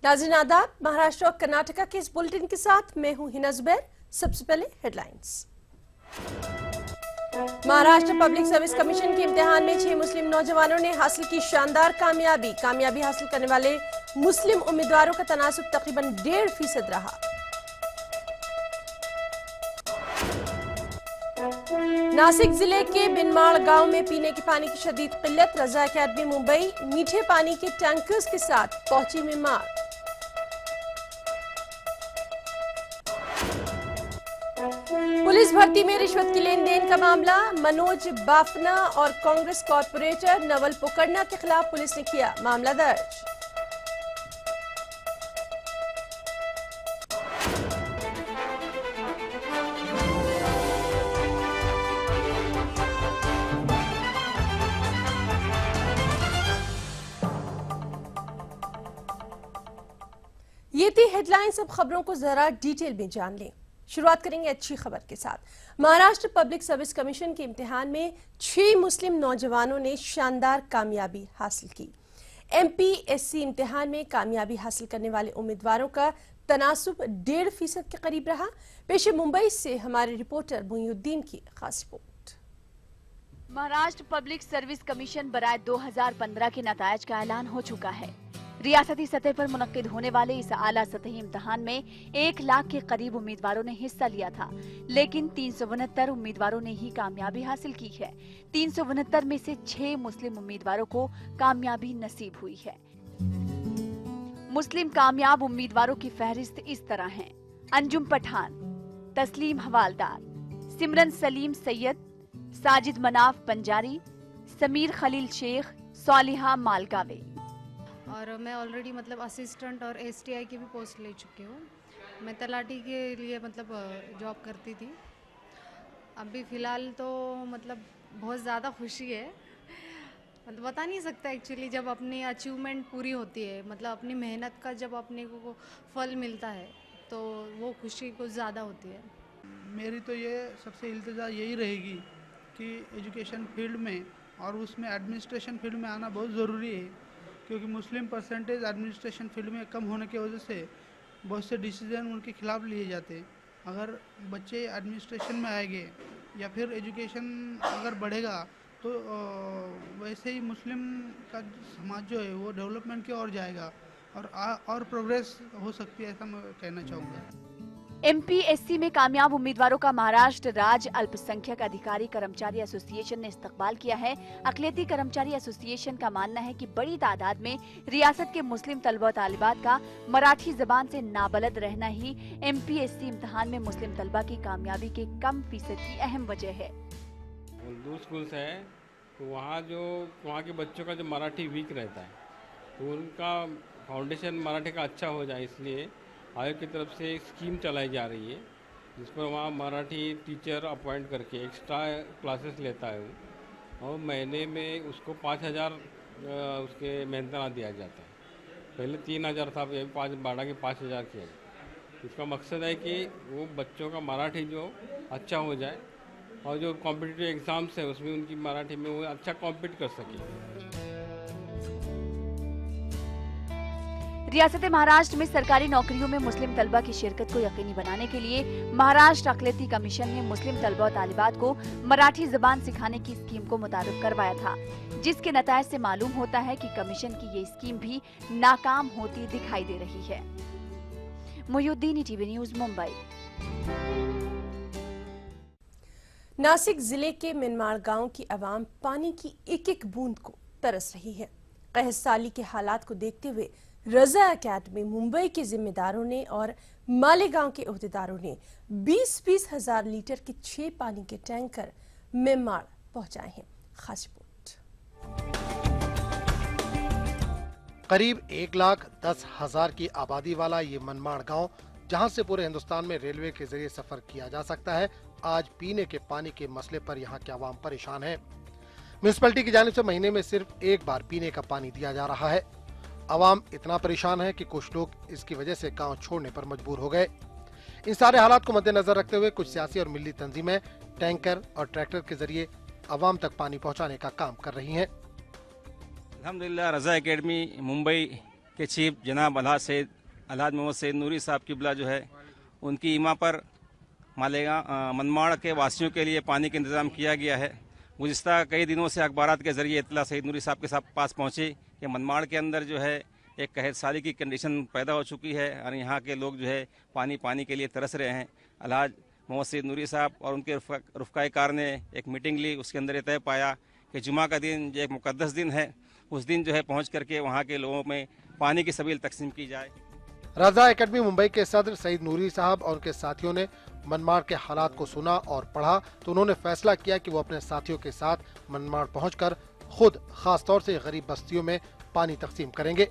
नाज़रीन आदाब, महाराष्ट्र और कर्नाटका के इस बुलेटिन के साथ मैं हूं हिना जुबैर। सबसे पहले headlines. Maharashtra public service commission के इम्तिहान में 6 मुस्लिम नौजवानों ने हासिल की शानदार कामयाबी हासिल करने वाले मुस्लिम उम्मीदवारों का तनासुब तकरीबन 1.5% रहा। नासिक जिले के बिनमाड़ गांव में पीने के पानी की शदीद किल्लत। रजा अकेडमी मुंबई मीठे पानी के टैंकर्स के साथ पहुंची मेमार। पुलिस भर्ती में रिश्वत की लेन देन का मामला। मनोज बाफना और कांग्रेस कॉर्पोरेटर नवल पोकड़ना के खिलाफ पुलिस ने किया मामला दर्ज। ये थी हेडलाइंस। अब खबरों को जरा डिटेल में जान लें। शुरुआत करेंगे अच्छी खबर के साथ। महाराष्ट्र पब्लिक सर्विस कमीशन के इम्तिहान में 6 मुस्लिम नौजवानों ने शानदार कामयाबी हासिल की। MPSC इम्तिहान में कामयाबी हासिल करने वाले उम्मीदवारों का तनासुब 1.5% के करीब रहा। पेश मुंबई से हमारे रिपोर्टर मुईउद्दीन की खास रिपोर्ट। महाराष्ट्र पब्लिक सर्विस कमीशन बराए 2015 के नतायज का ऐलान हो चुका है। रियासती सतह पर मुनक्किद होने वाले इस आला सतही इम्तिहान में 1 लाख के करीब उम्मीदवारों ने हिस्सा लिया था, लेकिन 369 उम्मीदवारों ने ही कामयाबी हासिल की है। 369 में से 6 मुस्लिम उम्मीदवारों को कामयाबी नसीब हुई है। मुस्लिम कामयाब उम्मीदवारों की फहरिस्त इस तरह है: अंजुम पठान, तस्लीम हवालदार, सिमरन सलीम सैयद, साजिद मनाफ पंजारी, समीर खलील शेख, सालिहा मालगावे। और मैं ऑलरेडी असिस्टेंट और STI की भी पोस्ट ले चुकी हूँ। मैं तलाटी के लिए जॉब करती थी। अभी फ़िलहाल तो बहुत ज़्यादा खुशी है। बता नहीं सकता एक्चुअली, जब अपनी अचीवमेंट पूरी होती है, अपनी मेहनत का जब अपने को फल मिलता है तो वो खुशी कुछ ज़्यादा होती है। मेरी तो ये सबसे इल्तिजा यही रहेगी कि एजुकेशन फील्ड में और उसमें एडमिनिस्ट्रेशन फील्ड में आना बहुत ज़रूरी है, क्योंकि मुस्लिम परसेंटेज एडमिनिस्ट्रेशन फील्ड में कम होने की वजह से बहुत से डिसीजन उनके खिलाफ लिए जाते हैं। अगर बच्चे एडमिनिस्ट्रेशन में आएंगे या फिर एजुकेशन अगर बढ़ेगा तो वैसे ही मुस्लिम का समाज जो है वो डेवलपमेंट की ओर जाएगा और प्रोग्रेस हो सकती है, ऐसा मैं कहना चाहूँगा। MPSC में कामयाब उम्मीदवारों का महाराष्ट्र राज्य अल्पसंख्यक अधिकारी कर्मचारी एसोसिएशन ने इस्तकबाल किया है। अक़लियती कर्मचारी एसोसिएशन का मानना है कि बड़ी तादाद में रियासत के मुस्लिम तलबा तालिबात का मराठी जबान से नाबलद रहना ही MPSC इम्तिहान में मुस्लिम तलबा की कामयाबी के कम फीसद की अहम वजह है। उर्दू स्कूल्स है तो वहाँ के बच्चों का जो मराठी वीक रहता है तो उनका फाउंडेशन मराठी का अच्छा हो जाए, इसलिए आयोग की तरफ से एक स्कीम चलाई जा रही है जिस पर वहाँ मराठी टीचर अपॉइंट करके एक्स्ट्रा क्लासेस लेता है वो, और महीने में उसको 5,000 उसके मेहनताना दिया जाता है। पहले 3,000 था, अभी 5 बढ़ा के 5,000 किया जाए। इसका मकसद है कि वो बच्चों का मराठी जो अच्छा हो जाए और जो कॉम्पिटिटिव एग्ज़ाम्स है उसमें उनकी मराठी में वो अच्छा कॉम्पीट कर सके। रियासत महाराष्ट्र में सरकारी नौकरियों में मुस्लिम तलबा की शिरकत को यकीनी बनाने के लिए महाराष्ट्र अक़लियती कमीशन ने मुस्लिम तलबा और तालिबात को मराठी जबान सिखाने की स्कीम को मुताबिक करवाया था, जिसके नतायज से मालूम होता है कि कमीशन की ये स्कीम भी नाकाम होती दिखाई दे रही है। मुईउद्दीन, TV न्यूज़, मुंबई। नासिक जिले के मिनमाड़ गांव की आवाम पानी की एक-एक बूंद को तरस रही है। कहस साली के हालात को देखते हुए रजा अकेडमी मुंबई के जिम्मेदारों ने और मालेगांव के ओहदेदारों ने 20-20 हजार लीटर के 6 पानी के टैंकर मेमाड़ पहुंचाए हैं। खास रिपोर्ट। करीब 1,10,000 की आबादी वाला ये मनमाड़ गांव, जहां से पूरे हिंदुस्तान में रेलवे के जरिए सफर किया जा सकता है, आज पीने के पानी के मसले पर यहाँ के आवाम परेशान है। म्यूनिसिपैलिटी की जानिब से महीने में सिर्फ एक बार पीने का पानी दिया जा रहा है। आवाम इतना परेशान है कि कुछ लोग इसकी वजह से गांव छोड़ने पर मजबूर हो गए। इन सारे हालात को मद्देनजर रखते हुए कुछ सियासी और मिली तंजीमें टैंकर और ट्रैक्टर के जरिए आवाम तक पानी पहुंचाने का काम कर रही हैं। अल्हम्दुलिल्लाह रजा एकेडमी मुंबई के चीफ जनाब अल्हा सैद अलहाज मोहम्मद सैयद नूरी साहब किबला जो है उनकी इमा पर मालेगांव मनमाड़ के वासियों के लिए पानी का इंतज़ाम किया गया है। गुज़िस्ता कई दिनों से अखबारात के ज़रिए इतला सैयद नूरी साहब के पास पहुँची कि मनमाड़ के अंदर जो है एक कहत साली की कंडीशन पैदा हो चुकी है और यहाँ के लोग जो है पानी के लिए तरस रहे हैं। अलहाज मोहम्मद सैयद नूरी साहब और उनके रुफ़क़ाए कार ने एक मीटिंग ली। उसके अंदर ये तय पाया कि जुमा का दिन जो एक मुक़द्दस दिन है, उस दिन जो है पहुँच करके वहाँ के लोगों में पानी की सबील तकसीम की जाए। रज़ा एकेडमी मुंबई के सदर सईद नूरी साहब और उनके साथियों ने मनमाड़ के हालात को सुना और पढ़ा तो उन्होंने फैसला किया कि वो अपने साथियों के साथ मनमाड़ पहुंचकर खुद खास तौर से गरीब बस्तियों में पानी तकसीम करेंगे।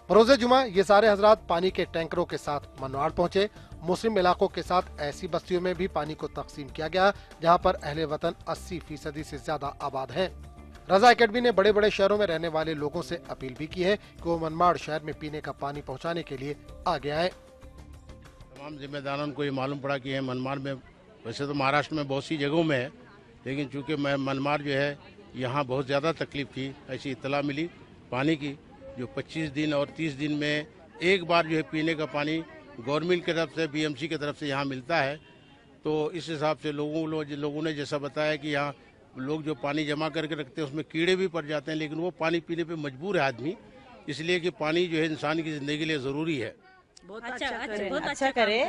रोज़े जुमा ये सारे हजरात पानी के टैंकरों के साथ मनमाड़ पहुंचे। मुस्लिम इलाकों के साथ ऐसी बस्तियों में भी पानी को तकसीम किया गया जहां पर अहले वतन 80% से ज्यादा आबाद हैं। रज़ा एकेडमी ने बड़े बड़े शहरों में रहने वाले लोगों से अपील भी की है कि वो मनमाड़ शहर में पीने का पानी पहुंचाने के लिए आगे आए। तमाम जिम्मेदारों को ये मालूम पड़ा कि मनमाड़ में, वैसे तो महाराष्ट्र में बहुत सी जगहों में है, लेकिन चूँकि मनमाड़ जो है यहाँ बहुत ज़्यादा तकलीफ थी, ऐसी इत्तला मिली पानी की, जो 25 दिन और 30 दिन में एक बार जो है पीने का पानी गवर्नमेंट की तरफ से, BMC की तरफ से यहाँ मिलता है। तो इस हिसाब से लोगों ने जैसा बताया कि यहाँ लोग जो पानी जमा करके रखते हैं उसमें कीड़े भी पड़ जाते हैं, लेकिन वो पानी पीने पे मजबूर है आदमी, इसलिए कि पानी जो है इंसान की ज़िंदगी के लिए ज़रूरी है। बहुत अच्छा करे,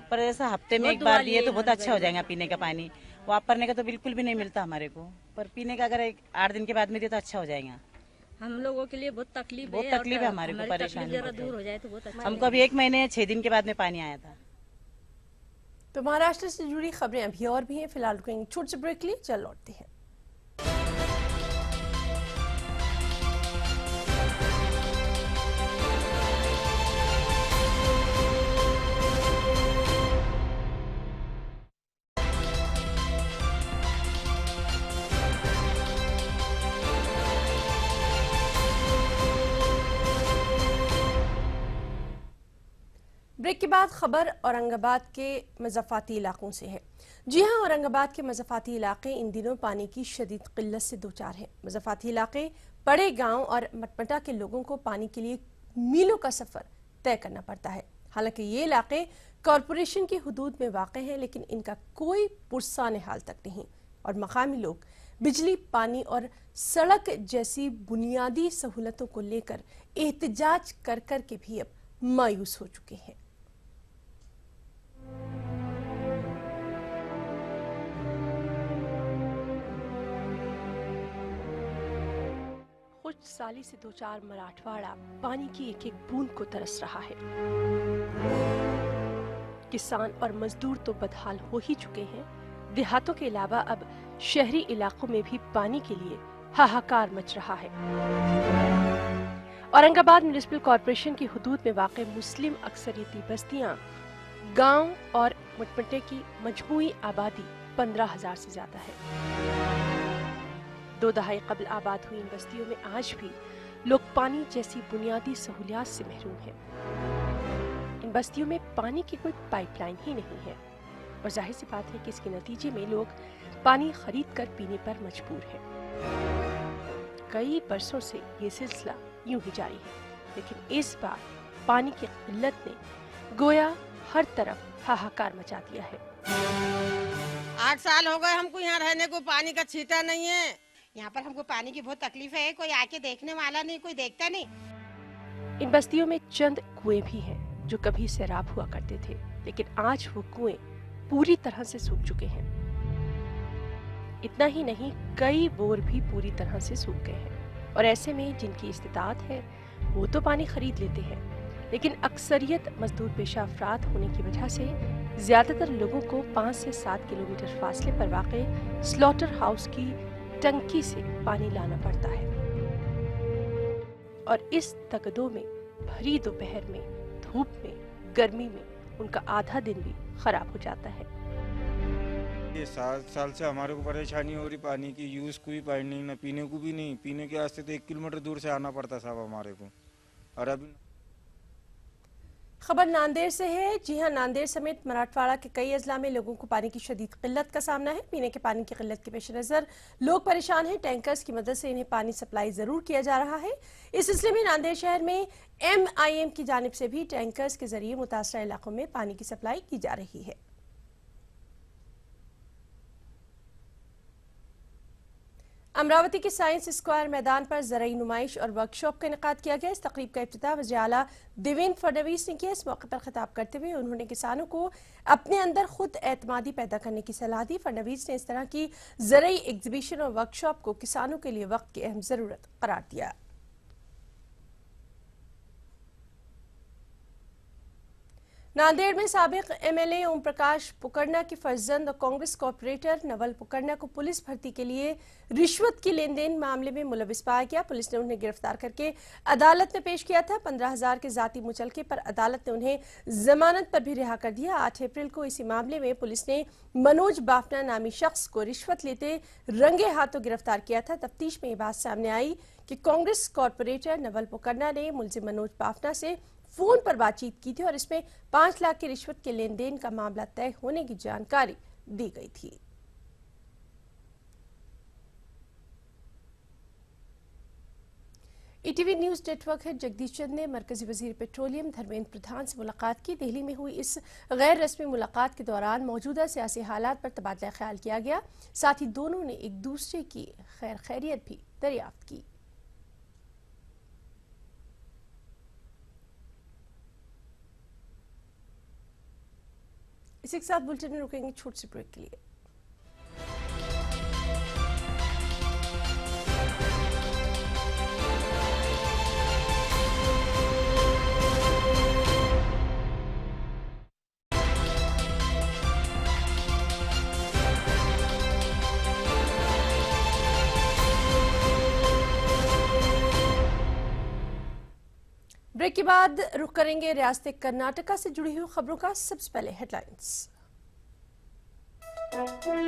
पर ऐसा हफ्ते में एक बार दिए तो बहुत अच्छा हो जाएगा पीने का पानी। वापरने का तो बिल्कुल भी नहीं मिलता हमारे को, पर पीने का अगर 8 दिन के बाद में दिए तो अच्छा हो जाएगा। हम लोगों के लिए बहुत तकलीफ है हमारे को, परेशानी जरा दूर हो जाए तो बहुत अच्छा। हमको अभी 1 महीने 6 दिन के बाद में पानी आया था। तो महाराष्ट्र से जुड़ी खबरें अभी और भी हैं। फिलहाल रुकेंगे छोटे से ब्रेक के लिए, चल लौटते हैं। ब्रेक के बाद खबर औरंगाबाद के मज़ाफ़ाती इलाकों से है। जी हां, औरंगाबाद के मज़ाफ़ाती इलाके इन दिनों पानी की शदीद किल्लत से दो चार हैं। मज़ाफ़ाती इलाके बड़े गांव और मटमटा के लोगों को पानी के लिए मीलों का सफ़र तय करना पड़ता है। हालांकि ये इलाके कॉरपोरेशन की हुदूद में वाक़ हैं, लेकिन इनका कोई पुरसाने हाल तक नहीं और मकामी लोग बिजली, पानी और सड़क जैसी बुनियादी सहूलतों को लेकर एहतजाज कर कर के भी अब मायूस हो चुके हैं। कुछ साली से दो चार मराठवाड़ा पानी की एक एक बूंद को तरस रहा है। किसान और मजदूर तो बदहाल हो ही चुके हैं। देहातों के अलावा अब शहरी इलाकों में भी पानी के लिए हाहाकार मच रहा है। औरंगाबाद म्युनिसिपल कॉरपोरेशन की हुदूद में वाक़ मुस्लिम अक्सरियती बस्तियां, गांव और मटमटे की मजमूई आबादी 15,000 से ज्यादा है। 2 दहाई कबल आबाद हुई इन बस्तियों में आज भी लोग पानी जैसी बुनियादी सहूलियात से महरूम हैं। इन बस्तियों में पानी की कोई पाइपलाइन ही नहीं है और जाहिर सी बात है कि इसके नतीजे में लोग पानी खरीद कर पीने पर मजबूर हैं। कई बरसों से ये सिलसिला यूं ही जारी है, लेकिन इस बार पानी की किल्लत ने गोया हर तरफ हाहाकार मचा दिया है। 8 साल हो गए हमको यहाँ रहने को, पानी का छींटा नहीं है। यहाँ पर हमको पानी की बहुत तकलीफ है, कोई आके देखने वाला नहीं, कोई देखता नहीं। इन बस्तियों में चंद कुएं भी हैं जो कभी सैराब हुआ करते थे, लेकिन आज वो कुएं पूरी तरह से सूख चुके हैं। इतना ही नहीं, कई बोर भी पूरी तरह से सूख गए हैं और ऐसे में जिनकी इस्तिताअत है वो तो पानी खरीद लेते हैं, लेकिन अक्सरियत मजदूर पेशा अफराद होने की वजह से ज्यादातर लोगों को 5 से 7 किलोमीटर फासले पर वाक़े स्लॉटर हाउस की टंकी से पानी लाना पड़ता है और इस तगदों में भरी दोपहर में, धूप में, गर्मी में उनका आधा दिन भी खराब हो जाता है। ये 7 साल से हमारे को परेशानी हो रही पानी की, यूज को भी पानी नहीं, ना पीने को भी नहीं। पीने के वास्ते तो 1 किलोमीटर दूर से आना पड़ता साहब हमारे को। और अभी खबर नांदेड़ से है। जी हां, नांदेड़ समेत मराठवाड़ा के कई अजला में लोगों को पानी की शदीद किल्लत का सामना है। पीने के पानी की किल्लत के पेश नजर लोग परेशान हैं। टैंकर्स की मदद से इन्हें पानी सप्लाई जरूर किया जा रहा है। इस सिलसिले में नांदेड़ शहर में MIM की जानिब से भी टैंकर्स के जरिए मुतासरा इलाकों में पानी की सप्लाई की जा रही है। अमरावती के साइंस स्क्वायर मैदान पर ज़राई नुमाइश और वर्कशॉप का इनेकाद किया गया। इस तकरीब का इफ्तिताह वज़ीर आला देवेंद्र फडणवीस ने किया। इस मौके पर खिताब करते हुए उन्होंने किसानों को अपने अंदर खुद एतमादी पैदा करने की सलाह दी। फडणवीस ने इस तरह की ज़राई एग्जीबिशन और वर्कशॉप को किसानों के लिए वक्त की अहम ज़रूरत करार दिया। नांदेड़ में साबिक MLA ओम प्रकाश पुकरना के फर्जंद और कांग्रेस कॉर्पोरेटर नवल पुकरना को पुलिस भर्ती के लिए रिश्वत की लेन देन मामले में मुलविस पाया गया। पुलिस ने उन्हें गिरफ्तार करके अदालत में पेश किया था। 15,000 के जाती मुचलके पर अदालत ने उन्हें जमानत पर भी रिहा कर दिया। 8 अप्रैल को इसी मामले में पुलिस ने मनोज बाफना नामी शख्स को रिश्वत लेते रंगे हाथों गिरफ्तार किया था। तफ्तीश में ये बात सामने आई कि कांग्रेस कॉर्पोरेटर नवल पुकरना ने मुलजिम मनोज बाफना से फोन पर बातचीत की थी और इसमें 5 लाख की रिश्वत के लेन देन का मामला तय होने की जानकारी दी गई थी। ETV न्यूज नेटवर्क है जगदीश चंद ने मरकजी वजीर पेट्रोलियम धर्मेंद्र प्रधान से मुलाकात की। दिल्ली में हुई इस गैर रस्मी मुलाकात के दौरान मौजूदा सियासी हालात पर तबादला ख्याल किया गया। साथ ही दोनों ने एक दूसरे की खैर खैरियत भी दरियाफ्त की। इसी के साथ बुलेटिन में रुकेंगे छोटे से ब्रेक के लिए। ब्रेक के बाद रुख करेंगे रियासत कर्नाटका से जुड़ी हुई खबरों का। सबसे पहले हेडलाइंस।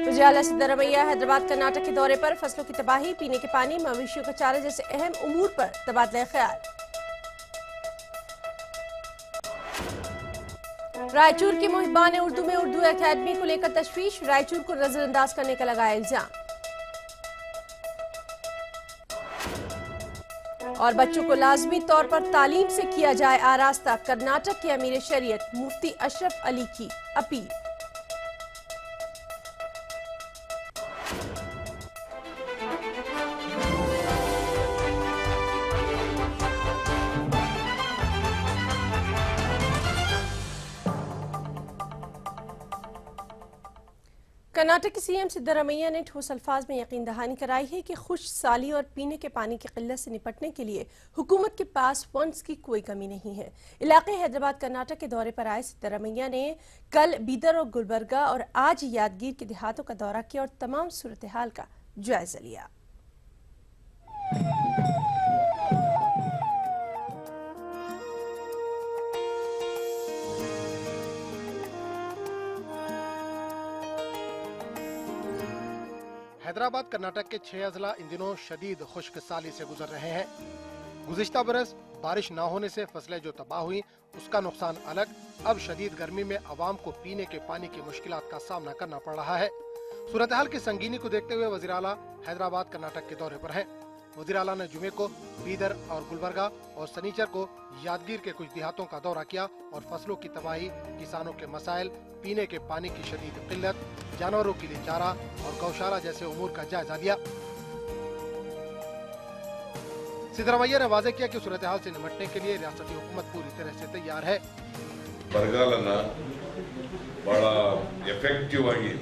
वज़ीर आला सिद्धरमैया हैदराबाद कर्नाटक के दौरे पर। फसलों की तबाही, पीने के पानी, मवेशियों का चारा जैसे अहम उमूर पर तबादला ख्याल। रायचूर के मुहिबान उर्दू में उर्दू अकेडमी को लेकर तशवीश। रायचूर को नजरअंदाज करने का लगाया इल्जाम। और बच्चों को लाजमी तौर पर तालीम से किया जाए आरास्ता। कर्नाटक के अमीर शरीयत मुफ्ती अशरफ अली की अपील। कर्नाटक के CM सिद्धरमैया ने ठोस अल्फाज में यकीन दहानी कराई है कि खुश साली और पीने के पानी की किल्लत से निपटने के लिए हुकूमत के पास फंड्स की कोई कमी नहीं है। इलाके हैदराबाद कर्नाटक के दौरे पर आए सिद्धरमैया ने कल बीदर और गुलबर्गा और आज यादगीर के देहातों का दौरा किया और तमाम सूरत हाल का जायजा लिया। हैदराबाद कर्नाटक के 6 अजला इन दिनों शदीद खुश्क साली से गुजर रहे हैं। गुज़िश्ता बरस बारिश न होने से फसलें जो तबाह हुई उसका नुकसान अलग। अब शदीद गर्मी में आवाम को पीने के पानी की मुश्किलात का सामना करना पड़ रहा है। सूरत हाल की संगीनी को देखते हुए वज़ीर आला हैदराबाद कर्नाटक के दौरे पर है। वज़ीर आला ने जुमे को बीदर और गुलबर्गा और सनीचर को यादगीर के कुछ देहातों का दौरा किया और फसलों की तबाही, किसानों के मसाइल, पीने के पानी की शदीद किल्लत, जानवरों के लिए चारा और गौशाला जैसे उमूर का जायजा लिया। सिद्धरमैया ने वाज़ेह किया कि सूरत हाल से निपटने के लिए रियासती हुकूमत पूरी तरह से तैयार है। ಬರಗಾಲನ ಬಹಳ ಎಫೆಕ್ಟಿವ್ ಆಗಿ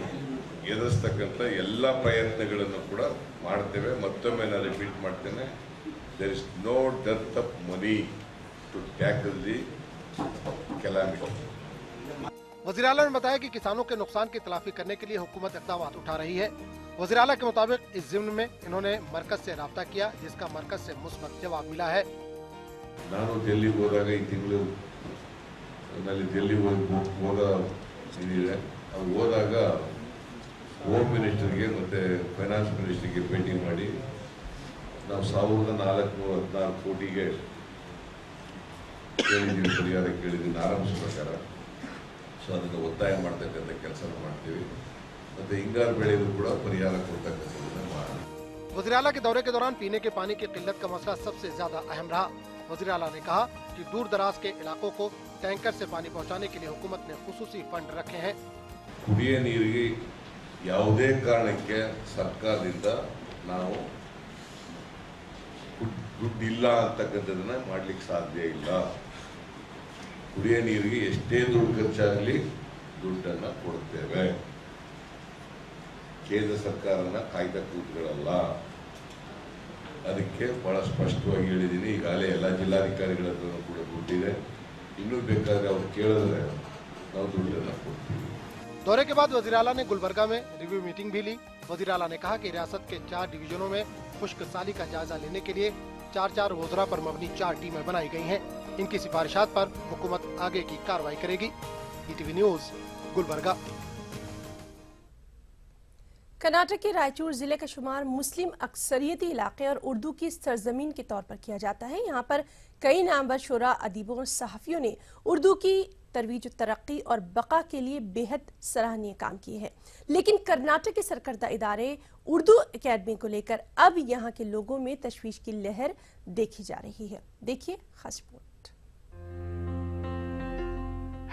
ಎದುರಿಸತಕ್ಕಂಥ ಎಲ್ಲ ಪ್ರಯತ್ನಗಳನ್ನು ಕೂಡ ಮಾಡ್ತೇವೆ. ಮತ್ತೊಮ್ಮೆ ನಾನು ರಿಪೀಟ್ ಮಾಡ್ತೇನೆ, ದೇರ್ ಇಸ್ ನೋ ಡೆತ್ of money to tackle the calamity. वज़ीर आला ने बताया कि किसानों के नुकसान की तलाफी करने के लिए हुकूमत इक़दाम उठा रही है। वज़ीर आला के मुताबिक इस ज़िम्न में इन्होंने मरकज से राब्ता किया जिसका मरकज से मुस्बत जवाब मिला है। ನಾನು ಡೆಲ್ಲಿಗೆ ಹೋದಾಗ ಈ ತಿಂಗಳು ನಲ್ಲಿ ಡೆಲ್ಲಿಗೆ ಹೋದ ಇದಿದೆ. ಅವ್ರು ಹೋದಾಗ ಹೋಮ್ ಮಿನಿಸ್ಟರ್ಗೆ ಮತ್ತು ಫೈನಾನ್ಸ್ ಮಿನಿಸ್ಟರ್ಗೆ ಭೇಟಿ ಮಾಡಿ ನಾವು 1416 ಕೋಟಿಗೆ ಕೇಳಿದ್ದೀವಿ, ಪರಿಹಾರ ಕೇಳಿದ್ದೀವಿ ಆರಂಭಿಸೋ ಪ್ರಕಾರ. ಸೊ ಅದನ್ನು ಒತ್ತಾಯ ಮಾಡ್ತಕ್ಕಂಥ ಕೆಲಸ ಮಾಡ್ತೀವಿ. ಮತ್ತು ಹಿಂಗಾರು ಬೆಳೆಗೂ ಕೂಡ ಪರಿಹಾರ ಕೊಡ್ತಕ್ಕಂಥದ್ದನ್ನು ಮಾಡೋಣ. वज़ीर आला के दौरे के दौरान पीने के पानी की किल्लत का मसला सबसे ज्यादा अहम रहा। वज़ीर आला ने कहा कि दूर दराज के इलाकों को टैंकर से पानी पहुंचाने के लिए हुकूमत ने खुसूसी फंड रखे हैं। ಕುಡಿಯ ನೀರಿಗೆ ಯಾವುದೇ ಕಾರಣಕ್ಕೆ ಸರ್ಕಾರದಿಂದ ನಾವು ದುಡ್ಡಿಲ್ಲ ಅಂತಕ್ಕಂಥದ್ದನ್ನ ಮಾಡ್ಲಿಕ್ಕೆ ಸಾಧ್ಯ ಇಲ್ಲ. ಕುಡಿಯ ನೀರಿಗೆ ಎಷ್ಟೇ ದುಡ್ಡು ಖರ್ಚಾಗಲಿ ದುಡ್ಡನ್ನು ಕೊಡ್ತೇವೆ. ಕೇಂದ್ರ ಸರ್ಕಾರನ ಕಾಯ್ದ ಕೂತ್ಗಳಲ್ಲ. ಅದಕ್ಕೆ ಬಹಳ ಸ್ಪಷ್ಟವಾಗಿ ಹೇಳಿದ್ದೀನಿ. ಈಗಾಗಲೇ ಎಲ್ಲ ಜಿಲ್ಲಾಧಿಕಾರಿಗಳ ಹತ್ರ ಕೂಡ ದುಡ್ಡಿದೆ. ಇನ್ನೂ ಬೇಕಾದ್ರೆ ಅವ್ರು ಕೇಳಿದ್ರೆ ನಾವು ದುಡ್ಡನ್ನು ಕೊಡ್ತೀವಿ. दौरे के बाद वज़ीर आला ने गुलबर्गा में रिव्यू मीटिंग भी ली। वज़ीर आला ने कहा कि रियासत के 4 डिवीजनों में खुश्क साली का जायजा लेने के लिए 4 वज़रा पर मबनी 4 टीमें बनाई गई हैं। इनकी सिफारिशात पर हुकूमत आगे की कार्रवाई करेगी। ETV news, Gulbarga. कर्नाटक के रायचूर जिले का शुमार मुस्लिम अक्सरियती इलाके और उर्दू की सरजमीन के तौर पर किया जाता है। यहाँ पर कई नामवर शुरा, अदीबों और सहाफ़ियों ने उर्दू की तरवीज, तरक्की और बका के लिए बेहद सराहनीय काम किए हैं। लेकिन कर्नाटक के सरकर्दा इदारे उर्दू एकेडमी को लेकर अब यहाँ के लोगों में तशवीश की लहर देखी जा रही है। देखिए खास रिपोर्ट।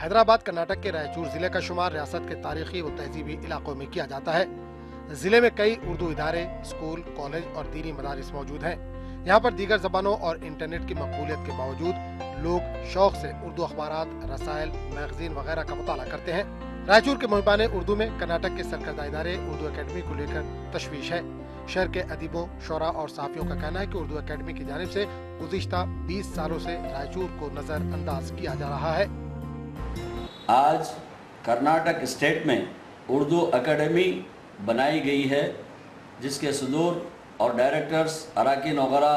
हैदराबाद कर्नाटक के रायचूर जिले का शुमार रियासत के तारीखी व तहजीबी इलाकों में किया जाता है। जिले में कई उर्दू इदारे, स्कूल, कॉलेज और दीनी मदारिस मौजूद हैं। यहाँ पर दीगर जबानों और इंटरनेट की मकबूलियत के बावजूद लोग शौक से उर्दू अखबारात, रसायल, मैगजीन वगैरह का मुताला करते हैं। रायचूर के मुहिबान उर्दू में कर्नाटक के सरकर्दा इदारे उर्दू एकेडमी को लेकर तशवीश है। शहर के अदीबों, शोरा और साफियों का कहना है कि उर्दू एकेडमी की जानिब से गुज़िश्ता 20 सालों से रायचूर को नजरअंदाज किया जा रहा है। आज कर्नाटक स्टेट में उर्दू एकेडमी बनाई गई है, जिसके सदूर और डायरेक्टर्स, अराकीन वगैरह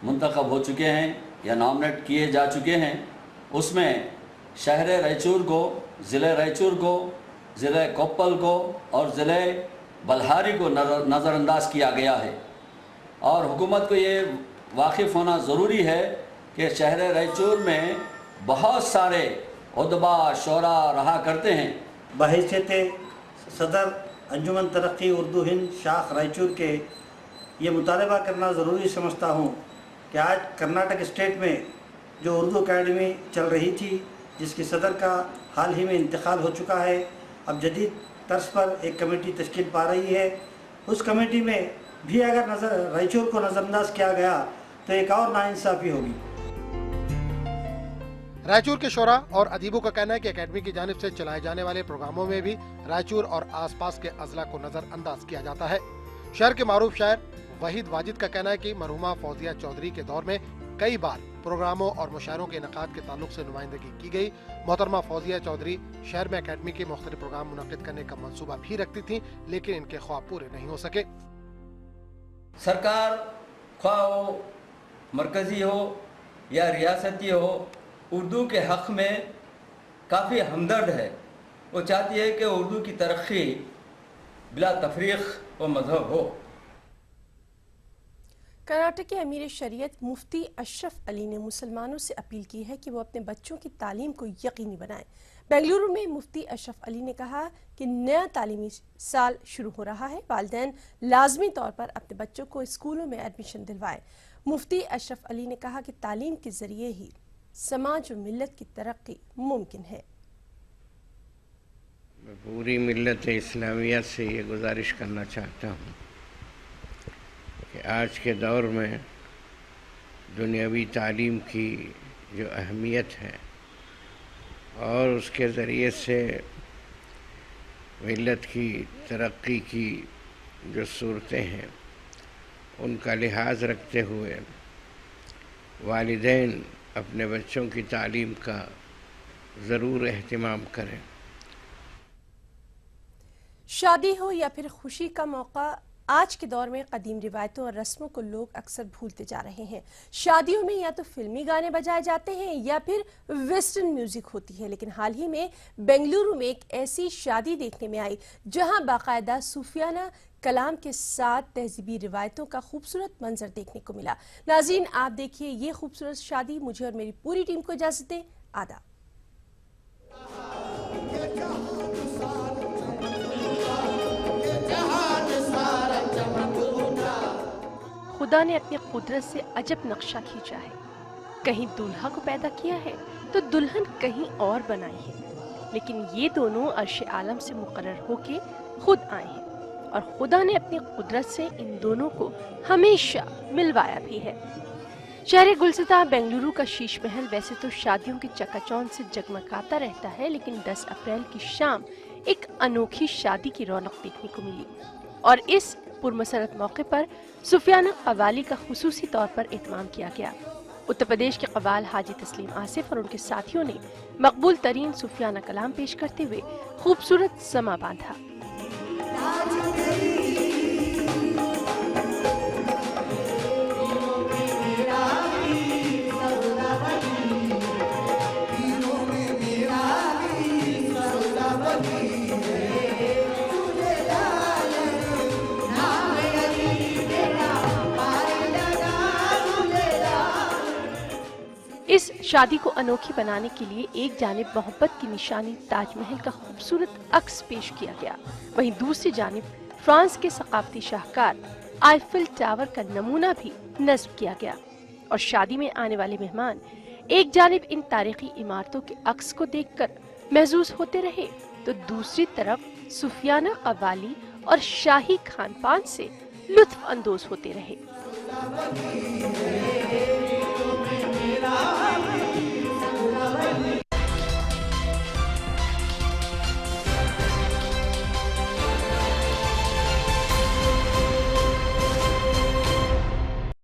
मुंतखब हो चुके हैं या नॉमिनेट किए जा चुके हैं। उसमें शहर रायचूर को, ज़िले रायचूर को, ज़िले कोप्पल को और ज़िले बल्हारी को नज़रअंदाज किया गया है। और हुकूमत को ये वाकिफ़ होना ज़रूरी है कि शहर रायचूर में बहुत सारे उदबा, शोरा रहा करते हैं। बहैसियत सदर अंजुमन तरक्की उर्दू हिंद शाख रायचूर के ये मुतालबा करना ज़रूरी समझता हूँ कि आज कर्नाटक स्टेट में जो उर्दू एकेडमी चल रही थी, जिसकी सदर का हाल ही में इंतकाल हो चुका है, अब जदीद तर्ज पर एक कमेटी तश्कील पा रही है। उस कमेटी में भी अगर रायचूर को नज़रअंदाज किया गया तो एक और नाइंसाफ़ी होगी। रायचूर के शोरा और अदीबों का कहना है कि एकेडमी की जानिब से चलाए जाने वाले प्रोग्रामों में भी रायचूर और आसपास के अजला को नजरअंदाज किया जाता है। शहर के मारूफ शायर वहीद वाजिद का कहना है कि मरहुमा फौजिया चौधरी के दौर में कई बार प्रोग्रामों और मुशायरों के इनेकाद के ताल्लुक से नुमाइंदगी की गई। मोहतरमा फौजिया चौधरी शहर में एकेडमी के मुख्तलिफ प्रोग्राम मुनक़िद करने का मंसूबा भी रखती थी, लेकिन इनके ख्वाब पूरे नहीं हो सके। सरकार ख्वाह हो, मरकज़ी हो या रियासती हो, उर्दू के हक़ में काफ़ी हमदर्द है। वो चाहती है कि उर्दू की तरक्की बिला तफरीक़ व मज़हब हो। कर्नाटक के अमीर शरीयत मुफ्ती अशरफ अली ने मुसलमानों से अपील की है कि वो अपने बच्चों की तालीम को यकीनी बनाएं। बेंगलुरु में मुफ्ती अशरफ अली ने कहा कि नया तालीमी साल शुरू हो रहा है, वालिदैन लाजमी तौर पर अपने बच्चों को स्कूलों में एडमिशन दिलवाएं। मुफ्ती अशरफ अली ने कहा कि तालीम के जरिए ही समाज और मिल्लत की तरक्की मुमकिन है। मैं पूरी मिल्लत इस्लामिया से ये गुजारिश करना चाहता हूँ कि आज के दौर में दुनियावी तालीम की जो अहमियत है और उसके ज़रिए से मिल्लत की तरक्की की जो सूरतें हैं उनका लिहाज रखते हुए वालिदैन अपने बच्चों की तालीम का ज़रूर एहतिमाम करें। शादी हो या फिर खुशी का मौका, आज के दौर में कदीम रिवायतों और रस्मों को लोग अक्सर भूलते जा रहे हैं। शादियों में या तो फिल्मी गाने बजाए जाते हैं या फिर वेस्टर्न म्यूजिक होती है। लेकिन हाल ही में बेंगलुरु में एक ऐसी शादी देखने में आई जहां बाकायदा सूफियाना कलाम के साथ तहजीबी रिवायतों का खूबसूरत मंजर देखने को मिला। नाज़रीन, आप देखिए ये खूबसूरत शादी। मुझे और मेरी पूरी टीम को इजाजत दें। आदाब। खुदा ने अपनी कुदरत से अजब नक्शा खींचा है। कहीं दूल्हा को पैदा किया है तो दुल्हन कहीं और बनाई है, लेकिन ये दोनों अर्श आलम से मुकर्रर होके खुद आए हैं और खुदा ने अपनी कुदरत से इन दोनों को हमेशा मिलवाया भी है। शहर गुलसिता बेंगलुरु का शीश महल वैसे तो शादियों की चकाचौंध से जगमगाता रहता है, लेकिन 10 अप्रैल की शाम एक अनोखी शादी की रौनक देखने को मिली और इस पुरमसरत मौके पर सुफियाना कवाली का खुसूसी तौर पर एहतमाम किया गया। उत्तर प्रदेश के कवाल हाजी तस्लीम आसिफ और उनके साथियों ने मकबूल तरीन सुफियाना कलाम पेश करते हुए खूबसूरत समा बांधा। इस शादी को अनोखी बनाने के लिए एक जानिब मोहब्बत की निशानी ताजमहल का खूबसूरत अक्स पेश किया गया, वहीं दूसरी जानिब फ्रांस के सकाफती शाहकार आईफिल टावर का नमूना भी नस्ब किया गया और शादी में आने वाले मेहमान एक जानिब इन तारीखी इमारतों के अक्स को देखकर महजूज होते रहे तो दूसरी तरफ सुफियाना कवाली और शाही खानपान से लुत्फ अंदोज होते रहे।